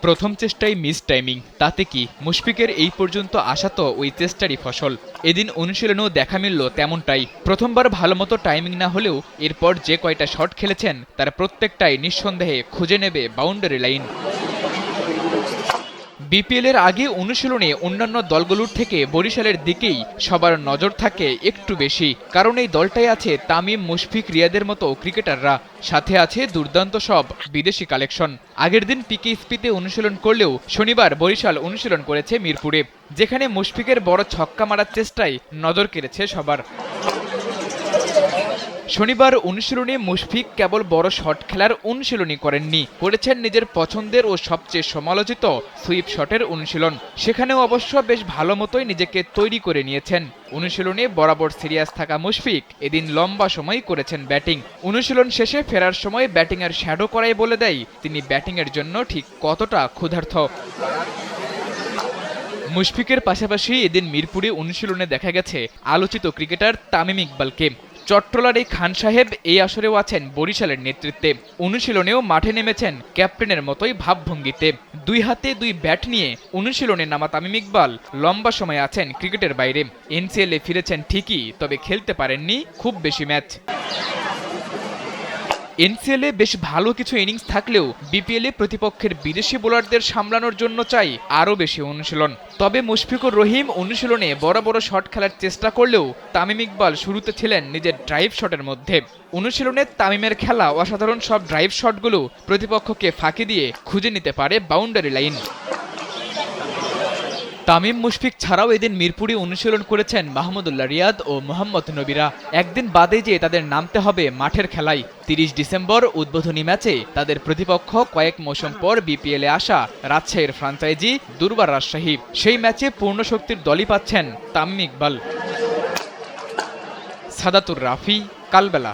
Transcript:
প্রথম চেষ্টায় miss timing, তাতে কি মুশফিকের এই পর্যন্ত আসা তো ওই চেষ্টারই ফসল। এদিন অনুশীলনেও দেখা মিলল তেমনটাই। প্রথমবার ভালোমতো টাইমিং না হলেও এরপর যে কয়টা শট খেলেছেন তার প্রত্যেকটাই নিঃসন্দেহে খুঁজে নেবে বাউন্ডারি লাইন। বিপিএলের আগে অনুশীলনে অন্যান্য দলগুলোর থেকে বরিশালের দিকেই সবার নজর থাকে একটু বেশি, কারণ এই দলটাই আছে তামিম, মুশফিক, রিয়াদের মতো ক্রিকেটাররা, সাথে আছে দুর্দান্ত সব বিদেশি কালেকশন। আগের দিন পিকেএসপিতে অনুশীলন করলেও শনিবার বরিশাল অনুশীলন করেছে মিরপুরে, যেখানে মুশফিকের বড় ছক্কা মারার চেষ্টায় নজর কেড়েছে সবার। শনিবার অনুশীলনে মুশফিক কেবল বড় শট খেলার অনুশীলনই করেননি, করেছেন নিজের পছন্দের ও সবচেয়ে সমালোচিত সুইপ শটের অনুশীলন। সেখানেও অবশ্য বেশ ভালো মতোই নিজেকে তৈরি করে নিয়েছেন। অনুশীলনে বরাবর সিরিয়াস থাকা মুশফিক এদিন লম্বা সময় করেছেন ব্যাটিং। অনুশীলন শেষে ফেরার সময় ব্যাটিংয়ের শ্যাডো করাই বলে দেয় তিনি ব্যাটিংয়ের জন্য ঠিক কতটা ক্ষুধার্ত। মুশফিকের পাশাপাশি এদিন মিরপুরে অনুশীলনে দেখা গেছে আলোচিত ক্রিকেটার তামিম ইকবালকে। চট্টলার এই খান সাহেব এই আসরেও আছেন বরিশালের নেতৃত্বে। অনুশীলনেও মাঠে নেমেছেন ক্যাপ্টেনের মতোই ভাবভঙ্গিতে। দুই হাতে দুই ব্যাট নিয়ে অনুশীলনে নামা তামিম ইকবাল লম্বা সময় আছেন ক্রিকেটের বাইরে। এনসিএলে ফিরেছেন ঠিকই, তবে খেলতে পারেননি খুব বেশি ম্যাচ। এনসিএলে বেশ ভালো কিছু ইনিংস থাকলেও বিপিএলে প্রতিপক্ষের বিদেশি বোলারদের সামলানোর জন্য চাই আরও বেশি অনুশীলন। তবে মুশফিকুর রহিম অনুশীলনে বড় বড় শট খেলার চেষ্টা করলেও তামিম ইকবাল শুরুতে ছিলেন নিজের ড্রাইভ শটের মধ্যে। অনুশীলনে তামিমের খেলা অসাধারণ সব ড্রাইভ শটগুলো প্রতিপক্ষকে ফাঁকি দিয়ে খুঁজে নিতে পারে বাউন্ডারি লাইন। তামিম, মুশফিক ছাড়াও এদিন মিরপুরে অনুশীলন করেছেন মাহমুদুল্লাহ রিয়াদ ও মোহাম্মদ নবীরা। একদিন বাদে যে তাদের নামতে হবে মাঠের খেলায়। ৩০ ডিসেম্বর উদ্বোধনী ম্যাচে তাদের প্রতিপক্ষ কয়েক মৌসুম পর বিপিএলে আসা রাজশাহীর ফ্রাঞ্চাইজি দুর্বার রাজশাহী। সেই ম্যাচে পূর্ণ শক্তির দলই পাচ্ছেন তামিম ইকবাল। সাদাতুর রাফি, কালবেলা।